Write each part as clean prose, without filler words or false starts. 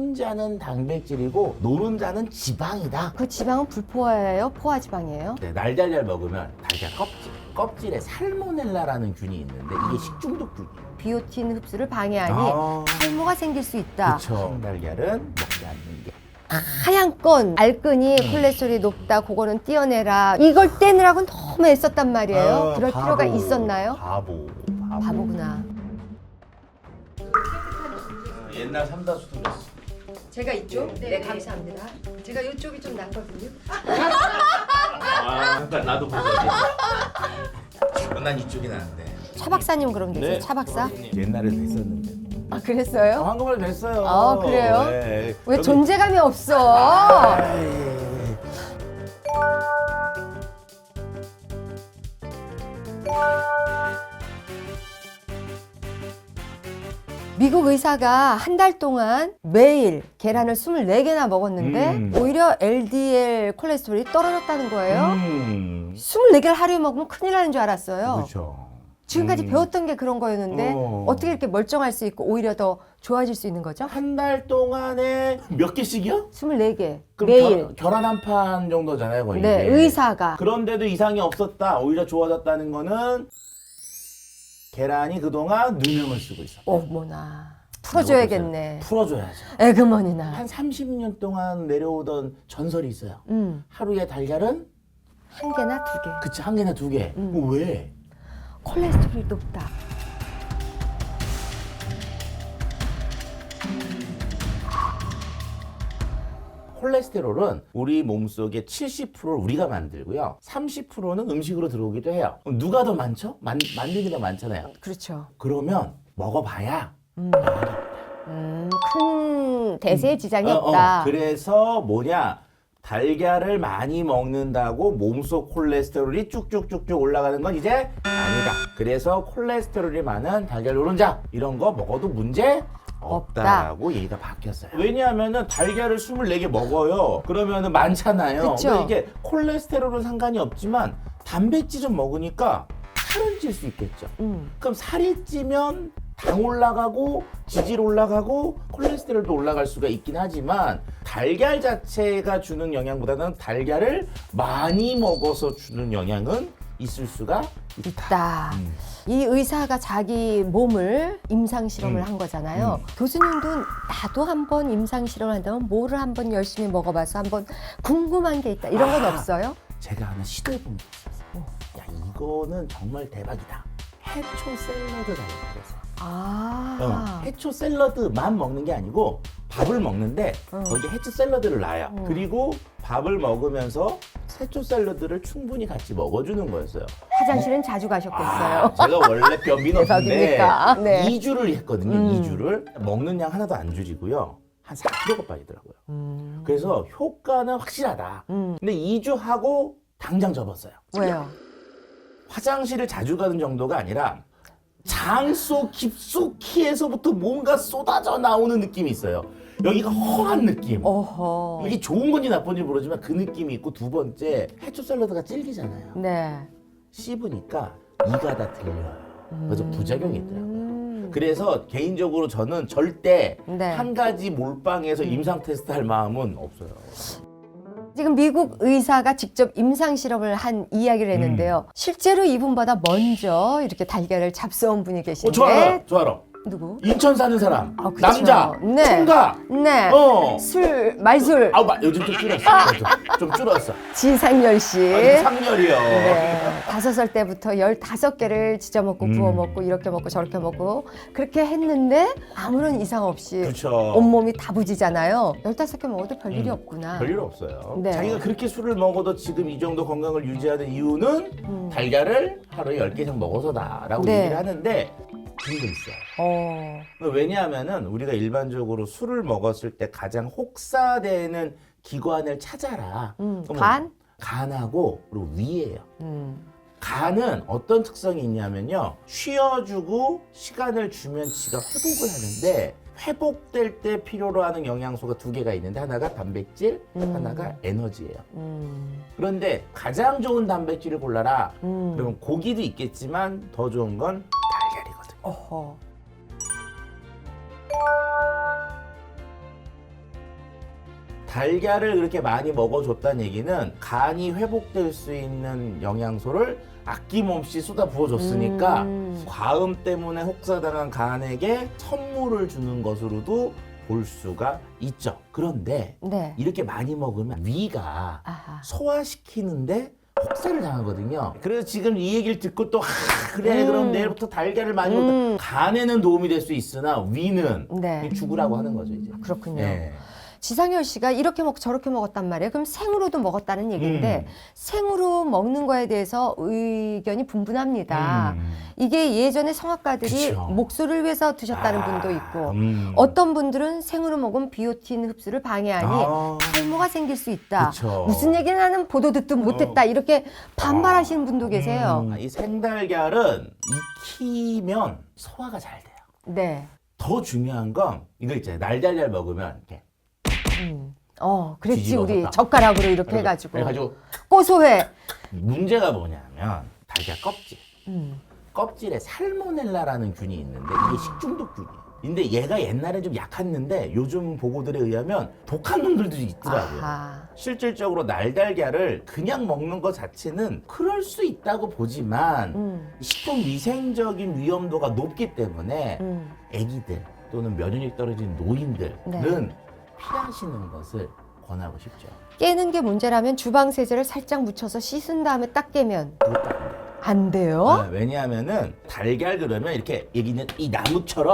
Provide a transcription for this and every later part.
흰자는 단백질이고 노른자는 지방이다. 그 지방은 불포화예요? 포화 지방이에요? 네, 날달걀 먹으면 달걀 껍질에 살모넬라라는 균이 있는데 이게 식중독균이에요. 비오틴 흡수를 방해하니 탈모가 생길 수 있다. 그렇죠. 달걀은 먹지 않는 게. 하얀 건 알끈이 콜레스테롤이 높다. 그거는 떼어내라. 이걸 떼느라고 너무 애썼단 말이에요. 그럴 필요가 있었나요? 바보. 바보구나. 옛날 삼다수도 됐어. 제가 이쪽? 네, 감사합니다. 제가 이쪽이 좀 낫거든요. 그러니까 나도 보자. 난 이쪽이 나은데. 차 박사님 그럼 되세요? 네. 차 박사? 옛날에도 했었는데. 아 그랬어요? 황금알 됐어요. 아, 그래요? 네. 왜 여기- 존재감이 없어? 아이. 미국 의사가 한 달 동안 매일 계란을 24개나 먹었는데 오히려 LDL 콜레스테롤이 떨어졌다는 거예요. 24개를 하루에 먹으면 큰일 나는 줄 알았어요. 그렇죠. 지금까지 배웠던 게 그런 거였는데 어떻게 이렇게 멀쩡할 수 있고 오히려 더 좋아질 수 있는 거죠? 한 달 동안에 몇 개씩이요? 24개 그럼 매일. 계란 한 판 정도잖아요, 거의. 네, 이게. 의사가. 그런데도 이상이 없었다. 오히려 좋아졌다는 거는 계란이 그동안 누명을 쓰고 있었다. 어머나. 풀어줘야겠네. 풀어줘야죠. 에그머니나. 한 30년 동안 내려오던 전설이 있어요. 하루에 달걀은 한 개나 두 개. 그치 한 개나 두 개. 왜? 콜레스테롤이 높다. 콜레스테롤은 우리 몸속의 70%를 우리가 만들고요. 30%는 음식으로 들어오기도 해요. 그럼 누가 더 많죠? 만드는 게 더 많잖아요. 그렇죠. 그러면 먹어봐야 큰 대세에 지장이 없다. 그래서 뭐냐? 달걀을 많이 먹는다고 몸속 콜레스테롤이 쭉쭉쭉쭉 올라가는 건 이제 아니다. 그래서 콜레스테롤이 많은 달걀 노른자 이런 거 먹어도 문제 없다라고 얘기가 바뀌었어요. 왜냐하면은 달걀을 24개 먹어요. 그러면은 많잖아요. 그쵸. 근데 이게 콜레스테롤은 상관이 없지만 단백질은 먹으니까 살은 찔 수 있겠죠. 그럼 살이 찌면 당 올라가고 지질 올라가고 콜레스테롤도 올라갈 수가 있긴 하지만 달걀 자체가 주는 영향보다는 달걀을 많이 먹어서 주는 영향은 있을 수가 있다. 이 의사가 자기 몸을 임상 실험을 한 거잖아요. 교수님도 나도 한번 임상 실험을 한다면 뭐를 한번 열심히 먹어봐서 한번 궁금한 게 있다. 이런 건 없어요? 제가 하나 시도해본 게 있었어요. 야 이거는 정말 대박이다. 해초 샐러드 달걀이었어요. 해초 샐러드만 먹는 게 아니고 밥을 먹는데 거기에 해초 샐러드를 놔요. 그리고 밥을 먹으면서 해초 샐러드를 충분히 같이 먹어주는 거였어요. 화장실은 자주 가셨겠어요. 제가 원래 변비 높은데 대박입니까? 네. 2주를 했거든요. 2주를 먹는 양 하나도 안 줄이고요. 한 4kg가 빠지더라고요. 그래서 효과는 확실하다. 근데 2주 하고 당장 접었어요. 왜요? 화장실을 자주 가는 정도가 아니라 장속 깊숙이에서부터 뭔가 쏟아져 나오는 느낌이 있어요. 여기가 허한 느낌. 어허. 이게 좋은 건지 나쁜지 모르지만 그 느낌이 있고 두 번째 해초 샐러드가 질기잖아요. 네. 씹으니까 이가 다 들려요. 그래서 부작용이 있더라고요. 그래서 개인적으로 저는 절대 네. 한 가지 몰빵해서 임상 테스트 할 마음은 없어요. 지금 미국 의사가 직접 임상 실험을 한 이야기를 했는데요. 실제로 이분보다 먼저 이렇게 달걀을 잡숴온 분이 계신데 좋아요. 좋아요. 누구? 인천 사는 사람. 아, 그쵸. 남자. 네. 총각. 네. 말술. 요즘 좀 줄였어. 좀 줄었어. 지상열 씨. 상렬이요. 네. 5살 때부터 15개를 지져 먹고 구워 먹고 이렇게 먹고 저렇게 먹고 그렇게 했는데 아무런 이상 없이 그렇죠. 온몸이 다부지잖아요. 15개 먹어도 별일이 없구나. 별일 없어요. 네. 자기가 그렇게 술을 먹어도 지금 이 정도 건강을 유지하는 이유는 달걀을 하루에 10개 이상 먹어서다라고 네. 얘기를 하는데 근거 있어요. 왜냐하면은 우리가 일반적으로 술을 먹었을 때 가장 혹사되는 기관을 찾아라. 그러면 간? 간하고 그리고 위예요. 간은 어떤 특성이 있냐면요. 쉬어주고 시간을 주면 지가 회복을 하는데 회복될 때 필요로 하는 영양소가 두 개가 있는데 하나가 단백질, 하나가 에너지예요. 그런데 가장 좋은 단백질을 골라라. 그러면 고기도 있겠지만 더 좋은 건 달걀이거든요. 어허. 달걀을 그렇게 많이 먹어줬다는 얘기는 간이 회복될 수 있는 영양소를 아낌없이 쏟아 부어줬으니까 과음 때문에 혹사당한 간에게 선물을 주는 것으로도 볼 수가 있죠. 그런데 네. 이렇게 많이 먹으면 위가 아하. 소화시키는데 혹사를 당하거든요. 그래서 지금 이 얘기를 듣고 또 그래 그럼 내일부터 달걀을 많이 먹다 간에는 도움이 될 수 있으나 위는 네. 죽으라고 하는 거죠 이제. 그렇군요. 네. 지상열 씨가 이렇게 먹고 저렇게 먹었단 말이에요. 그럼 생으로도 먹었다는 얘기인데 생으로 먹는 거에 대해서 의견이 분분합니다. 이게 예전에 성악가들이 그쵸. 목소리를 위해서 드셨다는 분도 있고 음. 어떤 분들은 생으로 먹으면 비오틴 흡수를 방해하니 탈모가 생길 수 있다. 그쵸. 무슨 얘기는 나는 보도 듣도 못했다. 이렇게 반발하시는 분도 계세요. 이 생달걀은 익히면 소화가 잘 돼요. 네. 더 중요한 건 이거 있잖아요. 날달걀 먹으면 이렇게 그랬지 뒤집어서 우리 딱. 젓가락으로 이렇게 해가지고 그래가지고 고소해. 문제가 뭐냐면 달걀 껍질. 껍질에 살모넬라라는 균이 있는데 이게 식중독균이에요. 근데 얘가 옛날에 좀 약했는데 요즘 보고들에 의하면 독한 놈들도 있더라고요. 아하. 실질적으로 날달걀을 그냥 먹는 것 자체는 그럴 수 있다고 보지만 식품 위생적인 위험도가 높기 때문에 아기들 또는 면역력 떨어진 노인들은 네. 피하시는 것을 권하고 싶죠. 깨는 게 문제라면 주방 세제를 살짝 묻혀서 씻은 다음에 딱 깨면 그것도 안 돼요. 안 돼요? 왜냐하면은 달걀 그러면 이렇게 여기는 이 나무처럼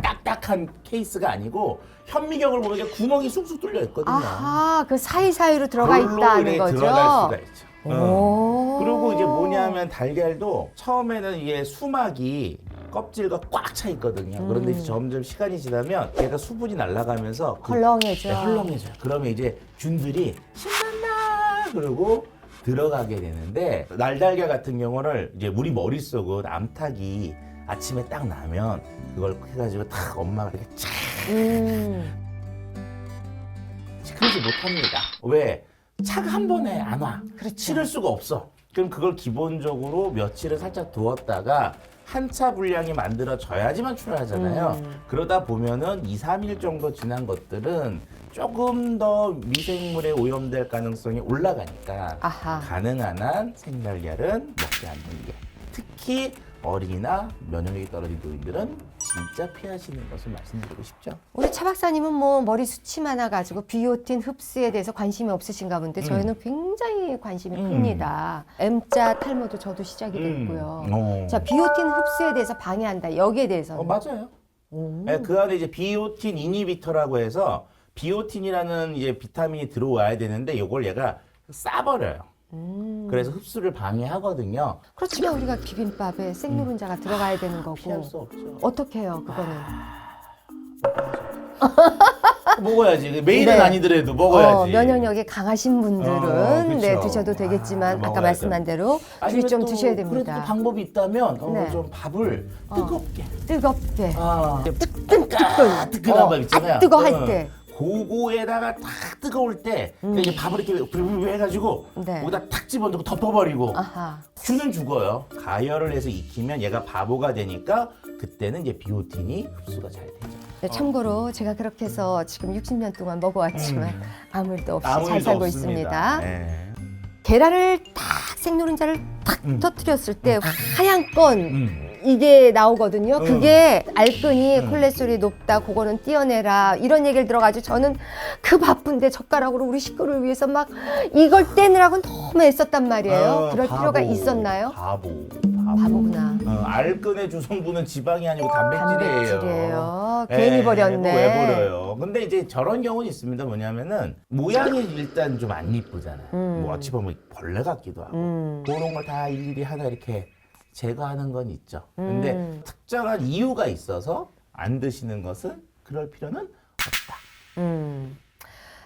딱딱한 케이스가 아니고 현미경을 보면 구멍이 쑥쑥 뚫려 있거든요. 아하, 그 사이사이로 들어가 그걸로 있다는 이렇게 거죠. 들어갈 수가 있죠. 오. 그리고 이제 뭐냐면 달걀도 처음에는 이게 수막이 껍질과 꽉 차 있거든요. 그런데 이제 점점 시간이 지나면 얘가 수분이 날아가면서 헐렁해져. 네, 헐렁해져요. 그러면 이제 균들이 신난다 그러고 들어가게 되는데 날달걀 같은 경우를 이제 우리 머릿속은 암탉이 아침에 딱 나면 그걸 해가지고 딱 엄마가 이렇게 쫙 그러지 못합니다. 왜? 차가 한 번에 안 와. 그렇죠. 치를 수가 없어. 그럼 그걸 기본적으로 며칠을 살짝 두었다가 한 차 분량이 만들어져야지만 출하하잖아요. 그러다 보면은 2, 3일 정도 지난 것들은 조금 더 미생물에 오염될 가능성이 올라가니까 아하. 가능한 한 생달걀은 먹지 않는 게 특히 어린이나 면역력이 떨어진 노인들은 진짜 피하시는 것을 말씀드리고 싶죠. 우리 차 박사님은 뭐 머리 숱이 많아가지고 비오틴 흡수에 대해서 관심이 없으신가 본데 저희는 굉장히 관심이 큽니다. M자 탈모도 저도 시작이 됐고요. 자, 비오틴 흡수에 대해서 방해한다. 여기에 대해서는 맞아요. 네, 그 안에 이제 비오틴 이니비터라고 해서 비오틴이라는 이제 비타민이 들어와야 되는데 이걸 얘가 싸버려요. 그래서 흡수를 방해하거든요. 그렇지만 우리가 비빔밥에 생노른자가 들어가야 되는 거고 피할 수 없죠. 어떻게 해요 그거는? 먹어야지. 매일은 네. 아니더라도 먹어야지. 면역력이 강하신 분들은 그쵸. 네, 드셔도 되겠지만 아까 먹어야죠. 말씀한 대로 줄 아니면 좀 또 드셔야 그래도 됩니다. 또 방법이 있다면 네. 좀 밥을 뜨겁게. 뜨겁게 뜨끈한 밥 있잖아요. 뜨거 할 때. 고거에다가 탁 뜨거울 때 이제 밥을 이렇게 부르르 해가지고 네. 거기다 탁 집어넣고 덮어버리고 아하. 균은 죽어요. 가열을 해서 익히면 얘가 바보가 되니까 그때는 이제 비오틴이 흡수가 잘 되죠. 네, 참고로 제가 그렇게 해서 지금 60년 동안 먹어왔지만 아무 일도 없이 아무 잘 일도 살고 없습니다. 있습니다. 네. 계란을 딱 생노른자를 탁 터뜨렸을 때 하얀 건 음. 이게 나오거든요. 그게 알끈이 콜레스테롤이 높다. 그거는 떼어내라. 이런 얘기를 들어가지고 저는 그 바쁜데 젓가락으로 우리 식구를 위해서 막 이걸 떼느라고 너무 애썼단 말이에요. 그럴 바보, 필요가 있었나요? 바보구나. 알끈의 주성분은 지방이 아니고 단백질이에요. 단백질이에요. 괜히 버렸네. 왜 버려요? 근데 이제 저런 경우는 있습니다. 뭐냐면은 모양이 일단 좀 안 이쁘잖아요. 뭐 어찌 보면 벌레 같기도 하고 그런 걸 다 일일이 하나 이렇게 제거하는 건 있죠. 근데 특정한 이유가 있어서 안 드시는 것은 그럴 필요는 없다.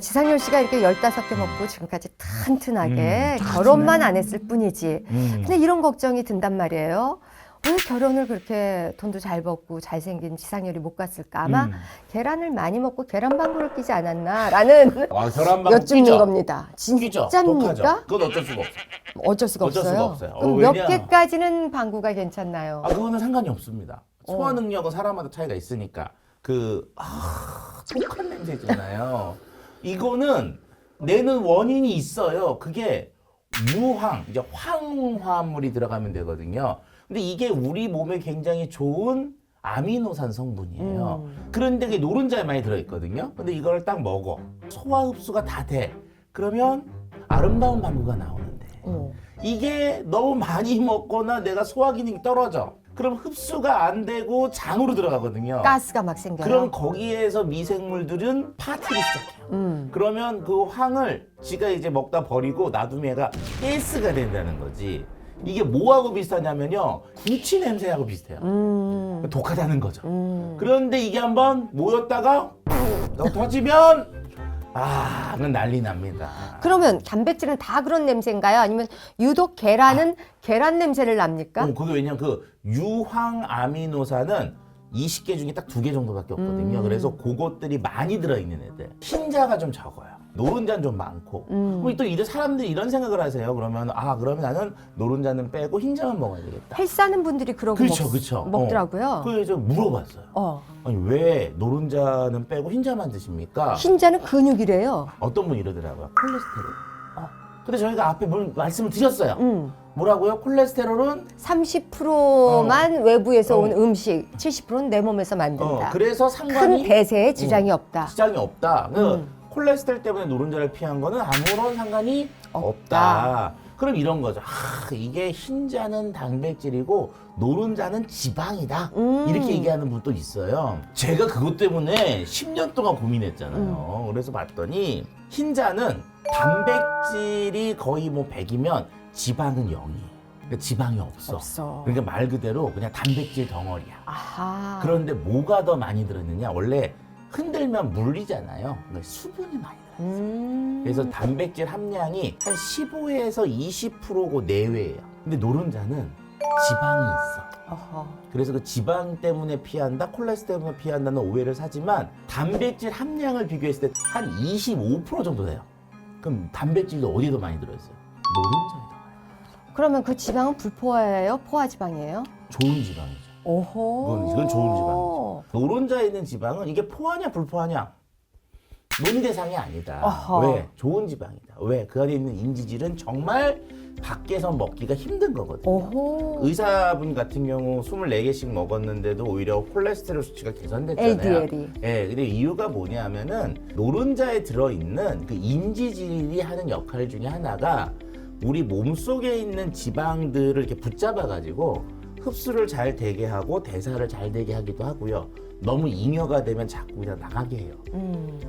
지상열 씨가 이렇게 15개 먹고 지금까지 튼튼하게 결혼만 안 했을 뿐이지. 근데 이런 걱정이 든단 말이에요. 왜 결혼을 그렇게 돈도 잘 벌고 잘생긴 지상열이 못 갔을까? 아마 계란을 많이 먹고 계란방구를 끼지 않았나라는 계란방 여쭙는 겁니다. 끼죠. 진짜입니까? 독하죠. 그건 어쩔 수가 없어요. 어쩔 수가 어쩔 없어요. 수가 없어요. 그럼 몇 왜냐? 개까지는 방구가 괜찮나요? 그거는 상관이 없습니다. 소화 능력은 사람마다 차이가 있으니까 독한 냄새 있잖아요. 이거는 내는 원인이 있어요. 그게 유황, 이제 황화물이 들어가면 되거든요. 근데 이게 우리 몸에 굉장히 좋은 아미노산 성분이에요. 그런데 이게 노른자에 많이 들어있거든요. 근데 이걸 딱 먹어. 소화 흡수가 다 돼. 그러면 아름다운 방구가 나오는데 이게 너무 많이 먹거나 내가 소화 기능이 떨어져. 그럼 흡수가 안 되고 장으로 들어가거든요. 가스가 막 생겨요. 그럼 거기에서 미생물들은 파티를 시작해요. 그러면 그 황을 지가 이제 먹다 버리고 놔두면 얘가 가스가 된다는 거지. 이게 뭐하고 비슷하냐면요. 구취 냄새하고 비슷해요. 독하다는 거죠. 그런데 이게 한번 모였다가 터지면 그건 난리 납니다. 그러면 단백질은 다 그런 냄새인가요? 아니면 유독 계란은 계란 냄새를 납니까? 그게 왜냐면 그 유황 아미노산은 20개 중에 딱 2개 정도밖에 없거든요. 그래서 그것들이 많이 들어있는 애들. 흰자가 좀 적어요. 노른자는 좀 많고. 그럼 또 이런 사람들이 이런 생각을 하세요. 그러면 그러면 나는 노른자는 빼고 흰자만 먹어야 되겠다. 헬스하는 분들이 그러고 그렇죠. 먹더라고요. 그래서 물어봤어요. 아니 왜 노른자는 빼고 흰자만 드십니까? 흰자는 근육이래요. 어떤 분이 이러더라고요. 콜레스테롤. 근데 저희가 앞에 말씀을 드렸어요. 뭐라고요? 콜레스테롤은 30%만 외부에서 온 음식, 70%는 내 몸에서 만든다. 그래서 상관이 큰 대세에 지장이 없다. 지장이 없다. 콜레스테롤 때문에 노른자를 피한 거는 아무런 상관이 없다. 그럼 이런 거죠. 이게 흰자는 단백질이고 노른자는 지방이다. 이렇게 얘기하는 분도 있어요. 제가 그것 때문에 10년 동안 고민했잖아요. 그래서 봤더니 흰자는 단백질이 거의 뭐 100이면 지방은 0이에요. 그러니까 지방이 없어. 그러니까 말 그대로 그냥 단백질 덩어리야. 아하. 그런데 뭐가 더 많이 들었느냐? 원래 흔들면 물리잖아요. 그러니까 수분이 많이 들어있어요. 그래서 단백질 함량이 한 15에서 20%고 내외예요. 근데 노른자는 지방이 있어. 그래서 그 지방 때문에 피한다, 콜레스테롤 때문에 피한다는 오해를 사지만 단백질 함량을 비교했을 때 한 25% 정도 돼요. 그럼 단백질도 어디에 더 많이 들어있어요? 노른자에 더 많이. 그러면 그 지방은 불포화예요? 포화지방이에요? 좋은 지방이죠. 오호. 이건 좋은 지방이죠. 노른자에 있는 지방은 이게 포화냐 불포화냐 논의 대상이 아니다. 왜? 좋은 지방이다. 왜? 그 안에 있는 인지질은 정말 밖에서 먹기가 힘든 거거든요. 오호. 의사분 같은 경우 24개씩 먹었는데도 오히려 콜레스테롤 수치가 개선됐잖아요. LDL이. 근데 이유가 뭐냐면은 노른자에 들어있는 그 인지질이 하는 역할 중에 하나가 우리 몸속에 있는 지방들을 이렇게 붙잡아가지고 흡수를 잘 되게 하고 대사를 잘 되게 하기도 하고요. 너무 잉여가 되면 자꾸 그냥 나가게 해요.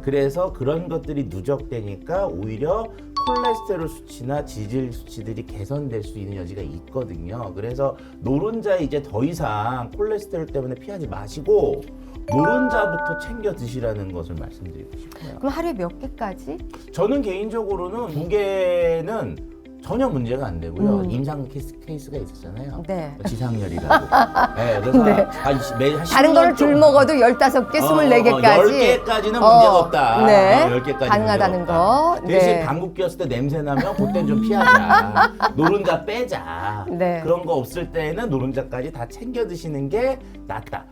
그래서 그런 것들이 누적되니까 오히려 콜레스테롤 수치나 지질 수치들이 개선될 수 있는 여지가 있거든요. 그래서 노른자 이제 더 이상 콜레스테롤 때문에 피하지 마시고 노른자부터 챙겨 드시라는 것을 말씀드리고 싶어요. 그럼 하루에 몇 개까지? 저는 개인적으로는 2개는 전혀 문제가 안 되고요. 임상 케이스가 있었잖아요. 네. 지상열이라고. 그래서 네. 매일 다른 거를 줄 먹어도 15개, 24개까지. 10개까지는 문제가 없다. 네. 10개까지 가능하다는 거. 대신 네. 방귀 꼈을 때 냄새 나면 그땐 좀 피하자. 노른자 빼자. 네. 그런 거 없을 때는 노른자까지 다 챙겨 드시는 게 낫다.